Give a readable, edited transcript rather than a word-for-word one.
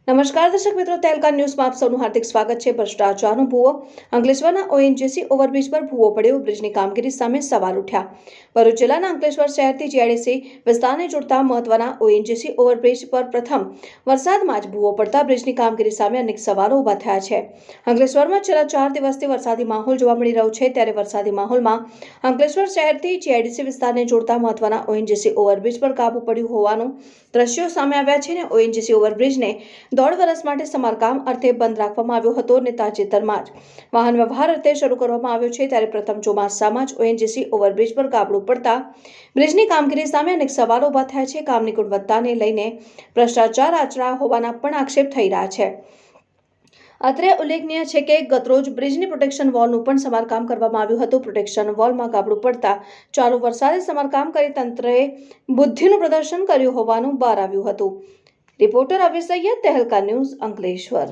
નમસ્કાર દર્શક મિત્રો, તહેલકા ન્યૂઝમાં આપ સૌનું હાર્દિક સ્વાગત છે। ભ્રષ્ટાચારનો ભૂવો, અંકલેશ્વરના ઓએનજીસી ઓવરબ્રિજ પર ભૂવો પડ્યો, બ્રિજની કામગીરી સામે સવાલ ઉઠ્યા। ભરૂચ જિલ્લાના અંકલેશ્વર શહેરથી જીઆઈડીસી વિસ્તારને જોડતા મહત્વના ઓએનજીસી ઓવરબ્રિજ પર પ્રથમ વરસાદમાં જ ભૂવો પડતા બ્રિજની કામગીરી સામે અનેક સવાલો ઊભા થયા છે। અંકલેશ્વરમાં છેલ્લા 4 દિવસથી વરસાદી માહોલ જોવા મળી રહ્યો છે, ત્યારે વરસાદી માહોલમાં અંકલેશ્વર શહેરથી જીઆઈડીસી વિસ્તારને જોડતા મહત્વના ઓએનજીસી ઓવરબ્રિજ પર કાબુ પડ્યું હોવાનું દ્રશ્યો સામે આવ્યા છે। ઓએનજીસી ઓવરબ્રિજને 1.5 વર્ષ માટે સમારકામ અર્થે બંધ રાખવામાં આવ્યો હતો અને તાજેતરમાં જ વાહન વ્યવહાર અર્થે શરૂ કરવામાં આવ્યો છે, ત્યારે પ્રથમ ચોમાસામાં જ ઓએનજીસી ઓવરબ્રિજ પર ગાબડું પડતા બ્રિજની કામગીરી સામે અનેક સવાલો ઊભા થયા છે। કામની ગુણવત્તાને લઈને ભ્રષ્ટાચાર આચરાયો હોવાના પણ આક્ષેપ થઈ રહ્યા છે। અત્રે ઉલ્લેખનીય છે કે ગતરોજ બ્રિજની પ્રોટેક્શન વોલનું પણ સમારકામ કરવામાં આવ્યું હતું। પ્રોટેક્શન વોલમાં ગાબડું પડતા ચાલુ વરસાદે સમારકામ કરી તંત્રએ બુદ્ધિનું પ્રદર્શન કર્યું હોવાનું બહાર આવ્યું હતું। રિપોર્ટર અવી સૈયદ, તહેલકા ન્યૂઝ, અંકલેશ્વર।